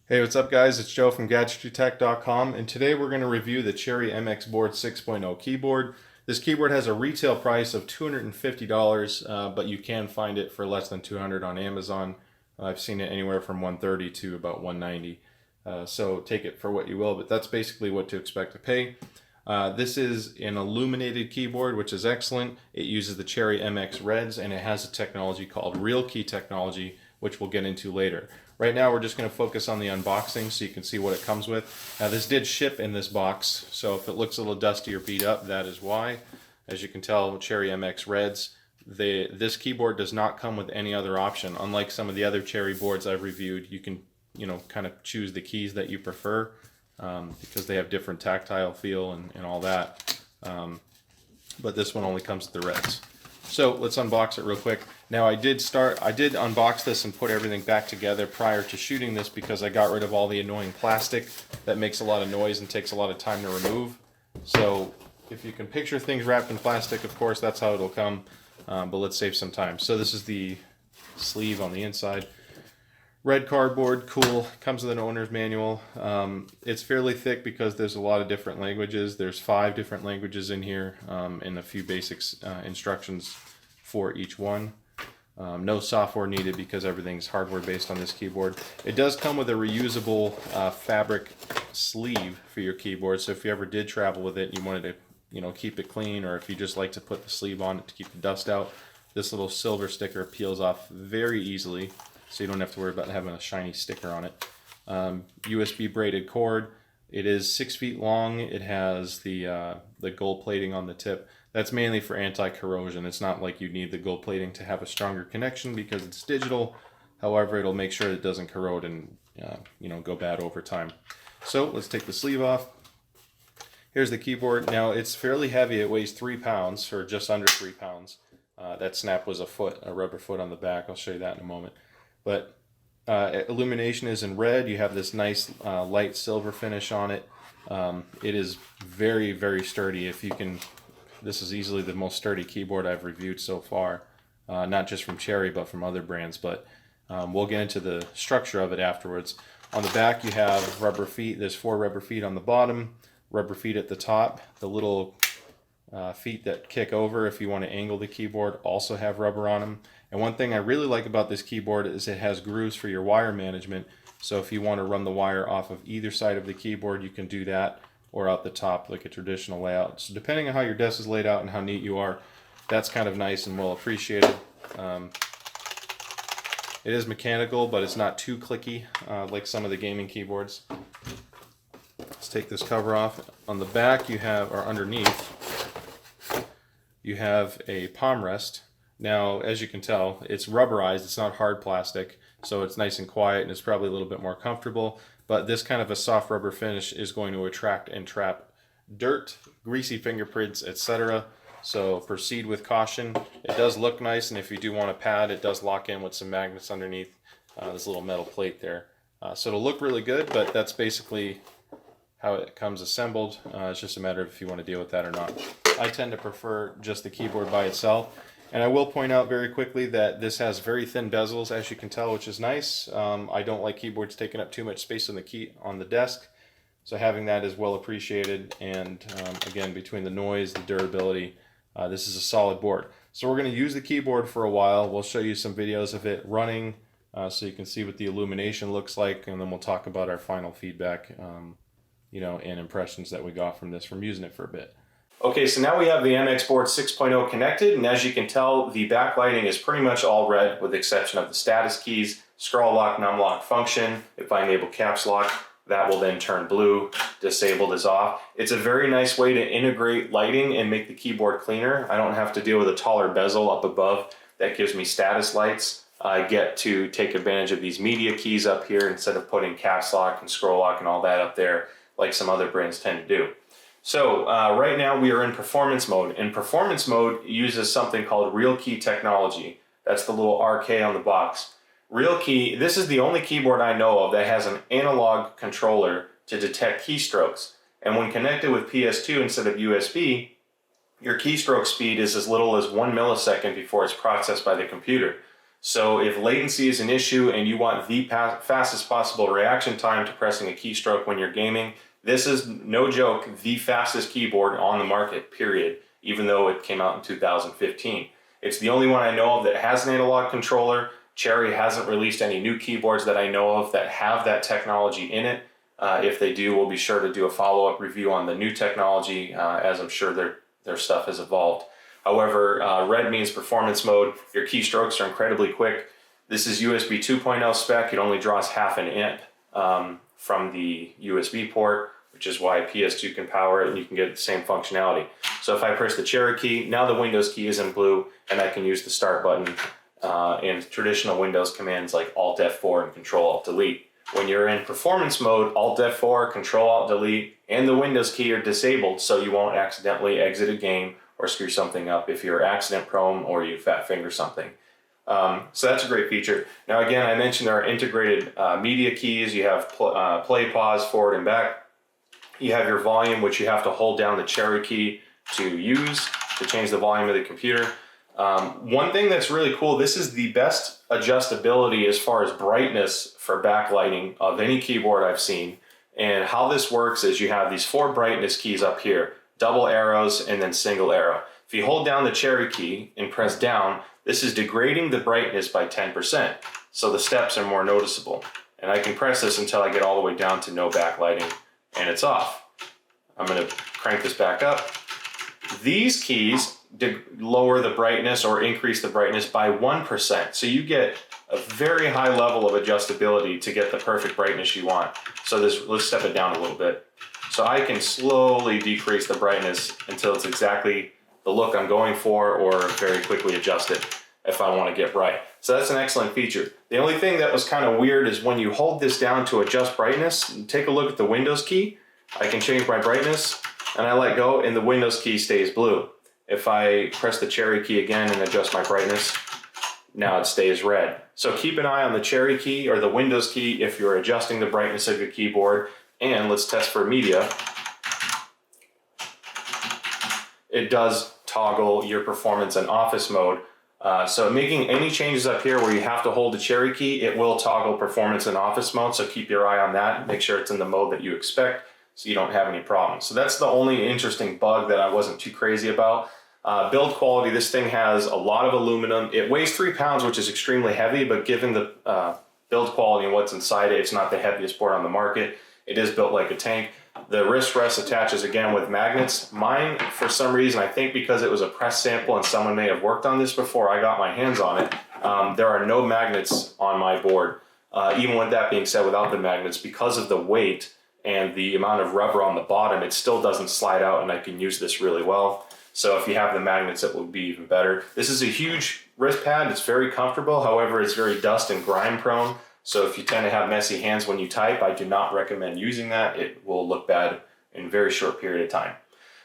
Hey, what's up guys? It's Joe from GadgetryTech.com, and today we're going to review the Cherry MX Board 6.0 keyboard. This keyboard has a retail price of $250, but you can find it for less than $200 on Amazon. I've seen it anywhere from $130 to about $190. So take it for what you will, but that's basically what to expect to pay. This is an illuminated keyboard, which is excellent. It uses the Cherry MX Reds, and it has a technology called RealKey technology, which we'll get into later. Right now we're just going to focus on the unboxing so you can see what it comes with. Now this did ship in this box, so if it looks a little dusty or beat up, that is why. As you can tell, Cherry MX Reds. This keyboard does not come with any other option. Unlike some of the other Cherry boards I've reviewed, you can kind of choose the keys that you prefer because they have different tactile feel and all that. But this one only comes with the Reds. So let's unbox it real quick. Now I did unbox this and put everything back together prior to shooting this because I got rid of all the annoying plastic that makes a lot of noise and takes a lot of time to remove. So if you can picture things wrapped in plastic, of course that's how it'll come, but let's save some time. So this is the sleeve on the inside. Red cardboard, cool, comes with an owner's manual. It's fairly thick because there's a lot of different languages. There's 5 different languages in here and a few basic instructions for each one. No software needed because everything's hardware based on this keyboard. It does come with a reusable fabric sleeve for your keyboard, so if you ever did travel with it and you wanted to keep it clean, or if you just like to put the sleeve on it to keep the dust out, this little silver sticker peels off very easily, so you don't have to worry about having a shiny sticker on it. USB braided cord. It is 6 feet long. It has the gold plating on the tip. That's mainly for anti-corrosion. It's not like you need the gold plating to have a stronger connection because it's digital. However, it'll make sure it doesn't corrode and go bad over time. So let's take the sleeve off. Here's the keyboard. Now it's fairly heavy. It weighs 3 pounds, or just under 3 pounds. That snap was a rubber foot on the back. I'll show you that in a moment. But illumination is in red. You have this nice light silver finish on it. It is very, very sturdy. This is easily the most sturdy keyboard I've reviewed so far, not just from Cherry but from other brands, but we'll get into the structure of it afterwards. On the back you have rubber feet. There's 4 rubber feet on the bottom, rubber feet at the top. The little feet that kick over if you want to angle the keyboard also have rubber on them. And one thing I really like about this keyboard is it has grooves for your wire management, so if you want to run the wire off of either side of the keyboard you can do that, or out the top like a traditional layout. So depending on how your desk is laid out and how neat you are, that's kind of nice and well appreciated. It is mechanical, but it's not too clicky like some of the gaming keyboards. Let's take this cover off. On the back you have, or underneath, you have a palm rest. Now, as you can tell, it's rubberized, it's not hard plastic, so it's nice and quiet and it's probably a little bit more comfortable. But this kind of a soft rubber finish is going to attract and trap dirt, greasy fingerprints, etc. So proceed with caution. It does look nice, and if you do want a pad, it does lock in with some magnets underneath this little metal plate there. So it'll look really good, but that's basically how it comes assembled. It's just a matter of if you want to deal with that or not. I tend to prefer just the keyboard by itself. And I will point out very quickly that this has very thin bezels, as you can tell, which is nice. I don't like keyboards taking up too much space on the desk, so having that is well appreciated. And again, between the noise, the durability, this is a solid board. So we're going to use the keyboard for a while. We'll show you some videos of it running so you can see what the illumination looks like, and then we'll talk about our final feedback and impressions that we got from this from using it for a bit. Okay, so now we have the MX Board 6.0 connected, and as you can tell, the backlighting is pretty much all red with the exception of the status keys, scroll lock, num lock function. If I enable caps lock, that will then turn blue. Disabled is off. It's a very nice way to integrate lighting and make the keyboard cleaner. I don't have to deal with a taller bezel up above that gives me status lights. I get to take advantage of these media keys up here instead of putting caps lock and scroll lock and all that up there like some other brands tend to do. So right now we are in performance mode, and performance mode uses something called RealKey technology. That's the little RK on the box. RealKey, this is the only keyboard I know of that has an analog controller to detect keystrokes. And when connected with PS2 instead of USB, your keystroke speed is as little as 1 millisecond before it's processed by the computer. So if latency is an issue and you want the fastest possible reaction time to pressing a keystroke when you're gaming, this is, no joke, the fastest keyboard on the market, period, even though it came out in 2015. It's the only one I know of that has an analog controller. Cherry hasn't released any new keyboards that I know of that have that technology in it. If they do, we'll be sure to do a follow-up review on the new technology, as I'm sure their stuff has evolved. However, red means performance mode. Your keystrokes are incredibly quick. This is USB 2.0 spec. It only draws half an amp from the USB port, which is why PS2 can power it and you can get the same functionality. So if I press the Cherry key, now the Windows key is in blue and I can use the start button and traditional Windows commands like Alt F4 and Control Alt Delete. When you're in performance mode, Alt F4, Control Alt Delete, and the Windows key are disabled so you won't accidentally exit a game or screw something up if you're accident prone or you fat finger something. So that's a great feature. Now again, I mentioned there are integrated media keys. You have play, pause, forward and back. You have your volume, which you have to hold down the Cherry key to use to change the volume of the computer. One thing that's really cool, this is the best adjustability as far as brightness for backlighting of any keyboard I've seen. And how this works is you have these 4 brightness keys up here, double arrows and then single arrow. If you hold down the Cherry key and press down, this is degrading the brightness by 10%. So the steps are more noticeable. And I can press this until I get all the way down to no backlighting and it's off. I'm going to crank this back up. These keys lower the brightness or increase the brightness by 1%. So you get a very high level of adjustability to get the perfect brightness you want. So let's step it down a little bit. So I can slowly decrease the brightness until it's exactly the look I'm going for, or very quickly adjust it if I want to get bright. So that's an excellent feature. The only thing that was kind of weird is when you hold this down to adjust brightness, take a look at the Windows key. I can change my brightness and I let go and the Windows key stays blue. If I press the Cherry key again and adjust my brightness, now it stays red. So keep an eye on the Cherry key or the Windows key if you're adjusting the brightness of your keyboard. And let's test for media. It does toggle your performance in office mode. So making any changes up here where you have to hold the Cherry key, it will toggle performance in office mode. So keep your eye on that. Make sure it's in the mode that you expect so you don't have any problems. So that's the only interesting bug that I wasn't too crazy about. Build quality, this thing has a lot of aluminum. It weighs 3 pounds, which is extremely heavy, but given the build quality and what's inside it, it's not the heaviest board on the market. It is built like a tank. The wrist rest attaches again with magnets. Mine, for some reason, I think because it was a press sample and someone may have worked on this before I got my hands on it, there are no magnets on my board. Even with that being said, without the magnets, because of the weight and the amount of rubber on the bottom, it still doesn't slide out and I can use this really well. So if you have the magnets, it will be even better. This is a huge wrist pad. It's very comfortable. However, it's very dust and grime prone. So if you tend to have messy hands when you type, I do not recommend using that. It will look bad in a very short period of time.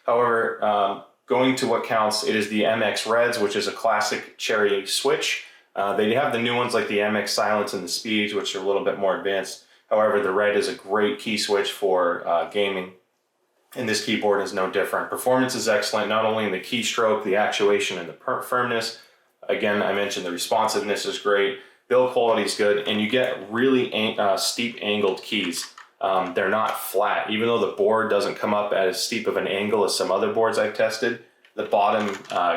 However, going to what counts, it is the MX Reds, which is a classic Cherry switch. They have the new ones like the MX Silence and the Speeds, which are a little bit more advanced. However, the Red is a great key switch for gaming. And this keyboard is no different. Performance is excellent, not only in the keystroke, the actuation, and the firmness. Again, I mentioned the responsiveness is great. Build quality is good, and you get really steep angled keys. They're not flat. Even though the board doesn't come up at as steep of an angle as some other boards I've tested, the bottom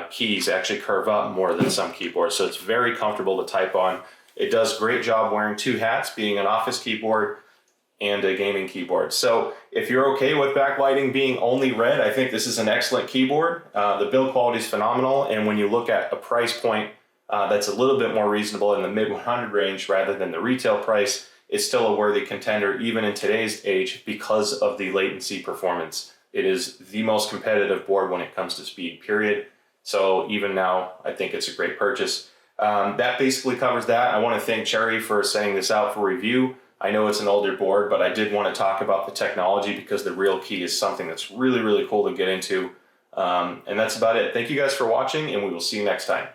keys actually curve up more than some keyboards, so it's very comfortable to type on. It does a great job wearing 2 hats, being an office keyboard and a gaming keyboard. So if you're okay with backlighting being only red, I think this is an excellent keyboard. The build quality is phenomenal, and when you look at a price point that's a little bit more reasonable in the mid 100 range rather than the retail price, it's still a worthy contender even in today's age because of the latency performance. It is the most competitive board when it comes to speed, period. So even now, I think it's a great purchase. That basically covers that. I want to thank Cherry for sending this out for review. I know it's an older board, but I did want to talk about the technology because the RealKey is something that's really, really cool to get into. And that's about it. Thank you guys for watching, and we will see you next time.